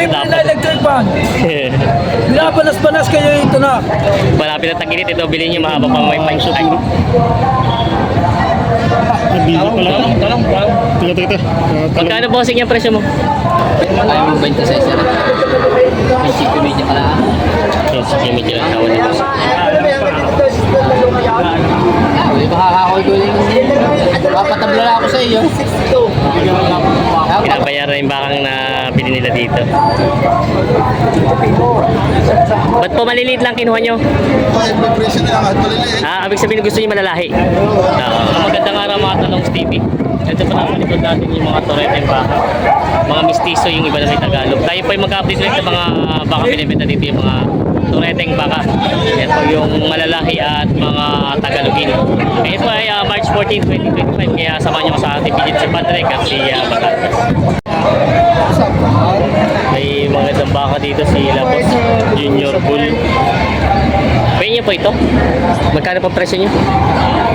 Libre na electric fan. Binabanas-banas kayo ito na. Malapit na tag-init ito, bilhin nyo mahaba pa may pansyo. Talong. Teka. Magkano bossing yung presyo mo? Ayaw mo 26 na rin. May chicken media ka lang. Yes, yung medyo lang tawad nito. Hindi ba kakakol ko yung papatabla na ako sa iyo. Pinabayaran yung bakang na bili nila dito. Ba't po maliliit lang kinuha nyo? Abig sabihin gusto nyo malalahi. Magandang araw mga Talongs TV. Ito pa nasa likod natin yung mga torete yung baka. Mga mistiso yung iba na may Tagalog. Tayo po yung mag-update ulit sa mga baka binibenta dito yung mga tureteng baka. Ito yung malalaki at mga Tagalogin. Ito ay March 14, 2025. Kaya samahan nyo ko sa ating pidit si Patrick at si Batangas. May mga isang baka dito si Labos Junior Bull. Pwede niyo po ito? Magkano po presyo niyo?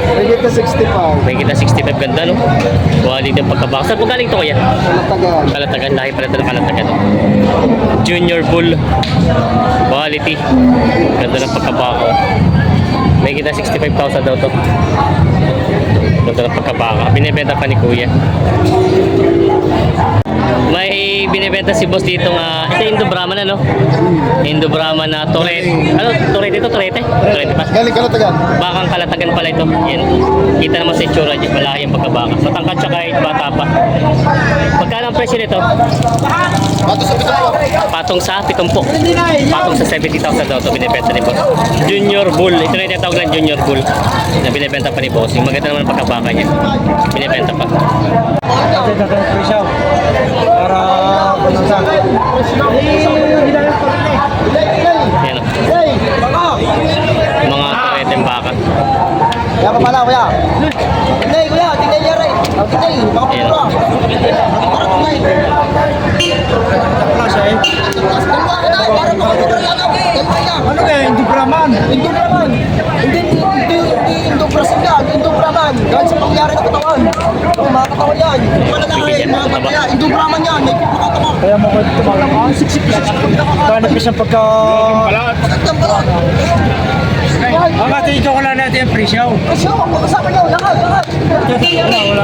May kita 65. May kita 65, ganda no? Quality yung pagkabaka. Saan po galing ito kaya? Kalatagan. Kalatagan, dahil pala ito ng Kalatagan. Junior Bull. Quality. Ganda ng pagkabaka. May kita 65,000 daw to. Ganda ng pagkabaka. Binibenta pa ni Kuya. May binibenta si boss dito nga ito Indo Brahman ano? Indo Brahman na Toret. Ano Toret ito? Torete? Torete pa. Galing Kalatagan. Bakang Kalatagan pala ito. Yan. Kita naman sa itsura niya. Malaki ang pagkabaka. Matangkad siya kahit bata pa. Magkano ang presyo nito? Bato sa pito. Patong sa 70. Patong sa 70,000 daw ito binibenta ni boss. Junior Bull. Ito na yung tinatawag ng Junior Bull. Na binibenta pa ni boss. Yung maganda naman ang pagkabaka niya. Binibenta pa. Para Yan o. Mga tureteng baka. Kaya pa pala, kuya. Hindi, kuya. Tingnan niya rin. Hindi, baka Yan pura. ano kaya, hindi Brahman. Indo Brahman. Hindi Indo Brazil yan. Indo Brahman. Dahil sa pangyari ng katawan. Mga katawan yan. Malalaki, mga pataya. Indo Brahman yan. May mga katawan. Kaya mo ko ito malakas. Kaya nagpis ang pagka... Magandang balat. Ang ate, ikaw ko lang natin yung presyo. Presyo, pag-usapan niyo. Lahat. Wala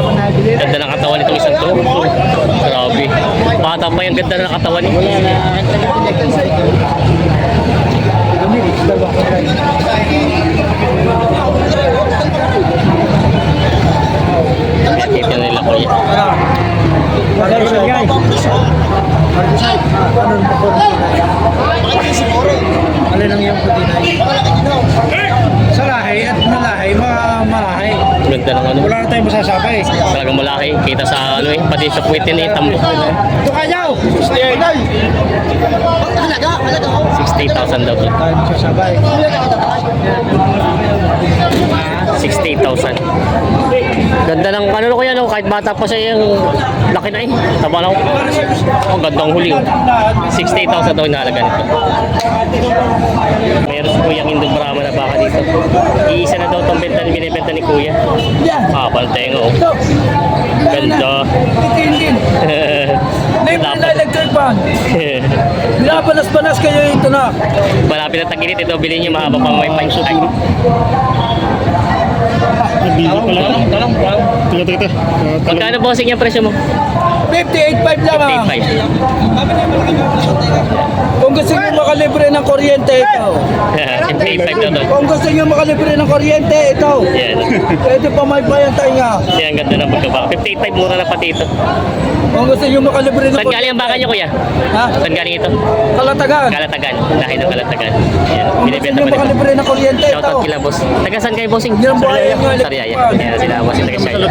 pa nabili. Ganda ng katawan nitong isang to. Grabe. Bata pa yung ganda ng katawan niya. Ito nila kuya. Ano siya guys? Alin ang iyong puti na yun? Sa lahi at malahi, malahi. Ganda ng ano. Wala na tayong masasabi. Talagang malaki. Kita sa ano eh. Pati sa puwitin eh. Tambo. Ito kanyaw! 60,000 daw to. Tayo masasabi. 60,000. Ganda ng ano kuya no. Kahit bata pa siya yung laki na eh. Taba na ko. Oh, gandang huli. 60,000 daw inahalaga nito. Meron si Kuya Indo Brahman na baka dito. Iisa na daw itong binibenta ni Kuya. Ah, pantenga oh. Ganda. Itin. Libre na electric fan. Binabanas-banas kayo ito na. Malapit na tag-init ito, bilhin nyo mahaba pa may pansyo. Talong. Teka. Magkano bossing yung presyo mo? 58.5 lang ah. 55. Kung gusto nyo makalibre ng kuryente, ito. 55 daw to. Kung gusto nyo makalibre ng kuryente, ito. Yan. Pwede pa may bayantay nga. Yan, ganda ng pagkabaka. 58 mura na pati ito. Kung gusto nyo makalibre ng Saan galing ang baka nyo kuya? Ha? Saan galing ito? Kalatagan. Kalatagan. Lahi ng Kalatagan. Yan. Kung gusto Binibenta nyo pa nito. makalibre ng kuryente, ito. Shoutout kila boss. Taga saan kayo bossing? Yan, buhay yung mga Sariaya. Yan sila boss. Taga Sariaya.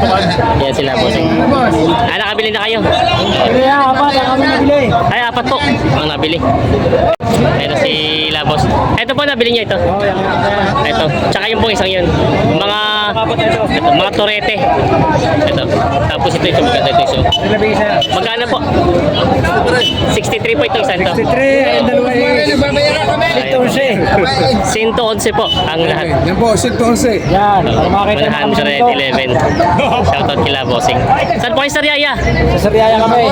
Yan sila bossing. Ah, nakabili na kayo? Kaya, apat ang kami nabili. Ay, apat po ang nabili. Ito si Labos. Ito po nabili niya ito. Ito. Tsaka yung pong isang yun. Mga ito, mga torete. Ito. Tapos ito maganda ito iso. Magkano po? 63 po ito isa ito. 63, ang dalawa is 111 po ang lahat. Yan po, 111. Yan, para makakita naman kami sa 111. Shoutout kila bossing. Saan po kayo sa Riyaya? Sa Sariaya kami.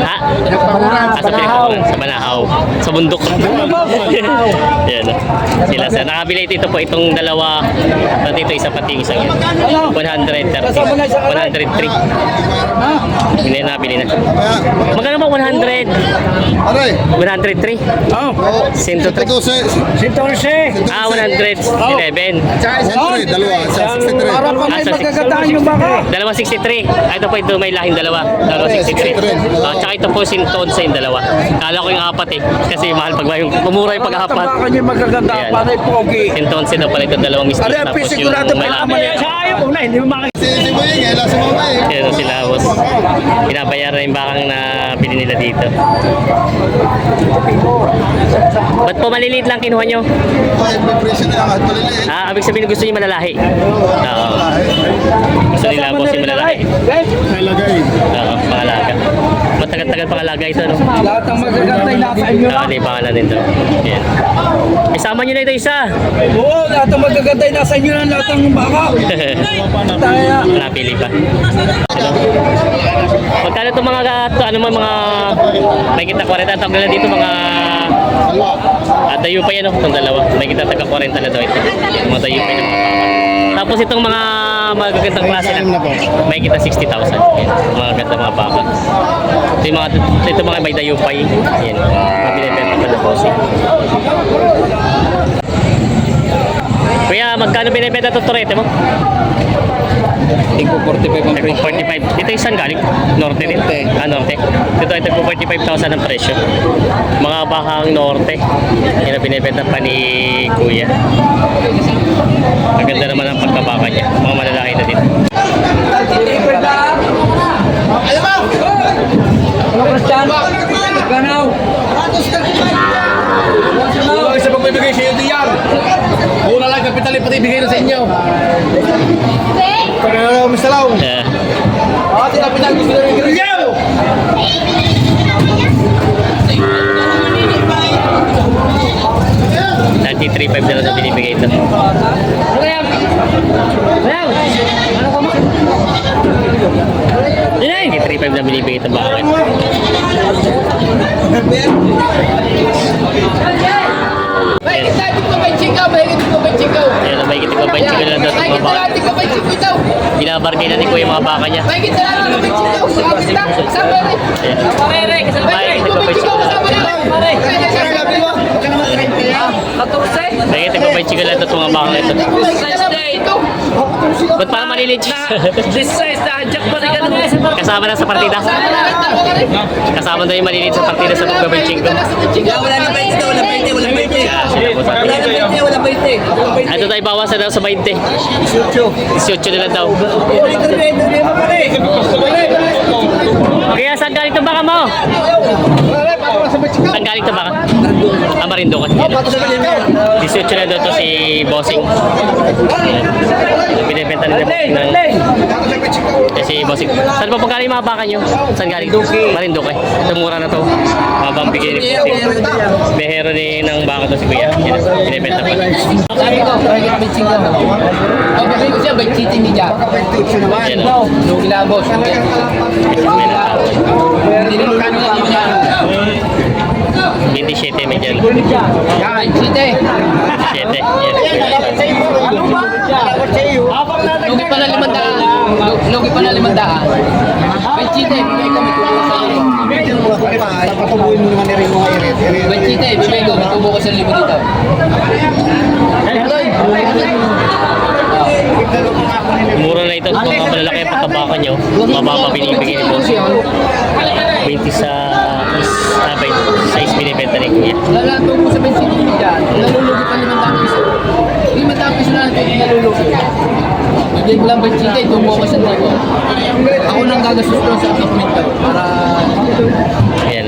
Ha? Sa Banahaw. Sa bundok. Yan. Sila sa nakabili ito po itong dalawa. At ito isa pati isang yan. 130. 103. Hindi nabili na. Magkano ba 100? 103? Oh, 103. 111. Ah, 111. Para pa may magkagataan yung baka. Dalawa 63. Ah, ito po ito may lahing dalawa. Dalawa 63. Tsaka ito po sinton sa yung dalawa. Kala ko yung apat eh. Kasi mahal pag yung pumura yung pag-apat. Tabakan niya magaganda. Ayan. Para yung pogi. Sinton sila pala ito dalawang mistis. Ano yung Tapos pisigurado yung may pa lahing. naman yan. Sa ayaw ko na, hindi mo makikita. Yan sila boss. Binabayaran yung bakang na bili nila dito. Ba't po maliliit lang kinuha nyo? Ah, abig sabihin gusto niyo malalahi. Oo. Gusto nila boss yung malalahi. Oo, pangalaga. Matagal-tagal pangalaga ito, no? Lahat ng magaganda ay nasa inyo Oo, na. di pangalan nito. Yan. Isama nyo na ito isa. Oo, lahat ng magaganda ay nasa inyo na. Lahat ng baka. Tayo. Napili pa. Ano? Magkano itong mga, ano mga, may kita 40 ang tawag nila dito, mga, dayo pa yan, no? Itong dalawa. May kita taga 40 na daw ito. Mga dayo pa yan ng mga baka. Tapos itong mga magagandang klase na, may kita 60,000. Yan. Mga ganda mga baka. Ito mga may dayo pa yun. Yan. Mga binibenta pa na bossing. Kuya, magkano binibenta ito turete mo? Tingko 45 ang Ito 45. Ito yung saan galing? Norte din? Ah, Norte. Ito po 45,000 ang presyo. Mga bakang Norte. Yan ang binibenta pa ni Kuya. Maganda naman ang pagkabaka niya. Mga malalaki na din. Ganaw. Isa pag bibigay sa iyo diyan. Una lang kapital pati bigay na sa inyo. Pero Mr. Lau. Ati kapital gusto na bigay sa iyo. 93.5 na lang na binibigay ito. Dinay! 93.5 na binibigay ito. Bakit? Ayan, may kitik pa ba yung chicken na daw sa mga baka. Binabargay na ni Kuya yung mga baka niya. Ayan. May kitik pa ba yung chicken? May kitik pa ba yung chicken na daw sa mga baka ito. Ba't parang malilit siya? Kasama na sa partida. Kasama na yung malilit sa partida sa pagbabalching ko. Wala na 20 daw, wala 20, wala 20. Sila po sa Wala na 20, wala 20. ito tayo bawasan daw sa 20. 18 nila daw. Kaya saan galing itong baka mo? Saan galing itong baka? Ah, Marinduque. 18 na daw to si Bossing. Binibenta nila si Bossing. Saan pa galing mga baka nyo? Saan galing? Marinduque. Ito mura na to. Mabang bigay ni Bossing. Behero ni ng baka to si Kuya. Binibenta pa. Sabi ko, bakit may chingga mo? Ang bigay ko siya, may cheating ni Jack. Ayan o. Nung ilabos. Hindi nilulungan niya. 27 may dyan. May cheating. 27. Yan. Lugi pa na 500. Lugi pa na 500. May cheating. Bigay ko, may tubo sa iyo. Patubuhin mo naman rin mga irit. May cheating. Bigay ko, may tubo ko sa 1,000 dito. Mura na ito. Mga malalaki ang pagkabaka nyo. Mababa binibigay ni Bossing. 20 sa size binibenta ni Kuya. Lalatong mo sa bensin ni Jack. Nalulugi pa 500 piso. 500 piso na natin nalulugi. Bigay ko lang ba cheating, tubo ko sa 1,000. Ako nang gagastos ko sa equipment ko para Ayan.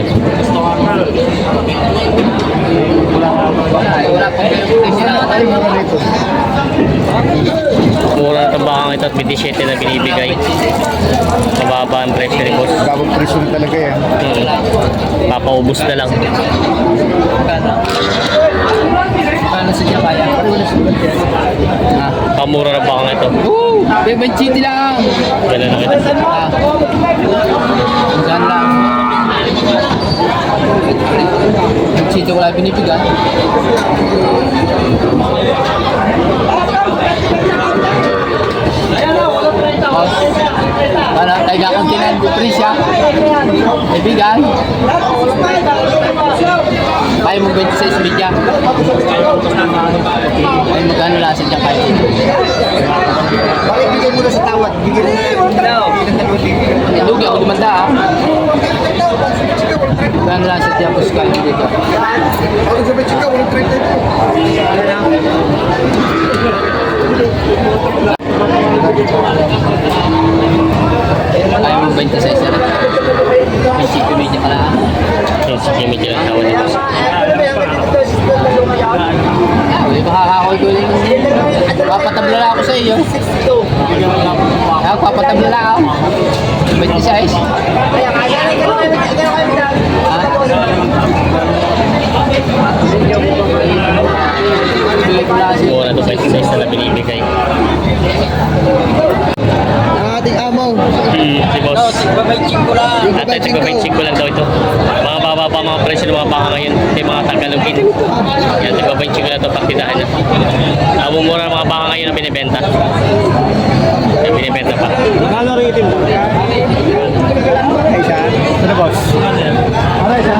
wala pang pero sila na tayo. Mura na itong bakang ito at 27 na binibigay. Mababa ang presyo ni boss. Bagong presyo na talaga yan. Papaubos na lang. Paano sa dyan kaya? Ah. Pamura na bakang ito. Woo! Bebang chiti lang! Ganun na kita. Ah. Hanggang lang. Yung chiti wala binibigay. Para kay kakuntinan presya. Ibigan. Kaya mo 26 media. Ay magkano lasa dyan kayo? Bakit bigay mo na sa tawad? Bigay mo na. Lugi ako dumanda ah. Magkano lasa dyan po kayo dito? Ako sa Bechika, walang 30. Kaya mo 26 na rin. 26 media ka lang. Yung sige, medyo lang tawad ni boss. Hindi makakakoy ko lang. Papatabla lang ako sa iyo. Papatabla lang ako. 26. Mura na ito 26 na binibigay. Ang ating amaw. Si boss. Babaiching ko lang. At ito ko lang daw ito. Mga bababa mga presyo ng mga baka ngayon. Ito yung mga tagalogin. Yan, tigbabaitching ko lang ito partidahan na. Mumura ng mga baka ngayon na binibenta. Yan, binibenta pa. Magkano rin itim? Ay, siya. Ano, boss? Aray, siya.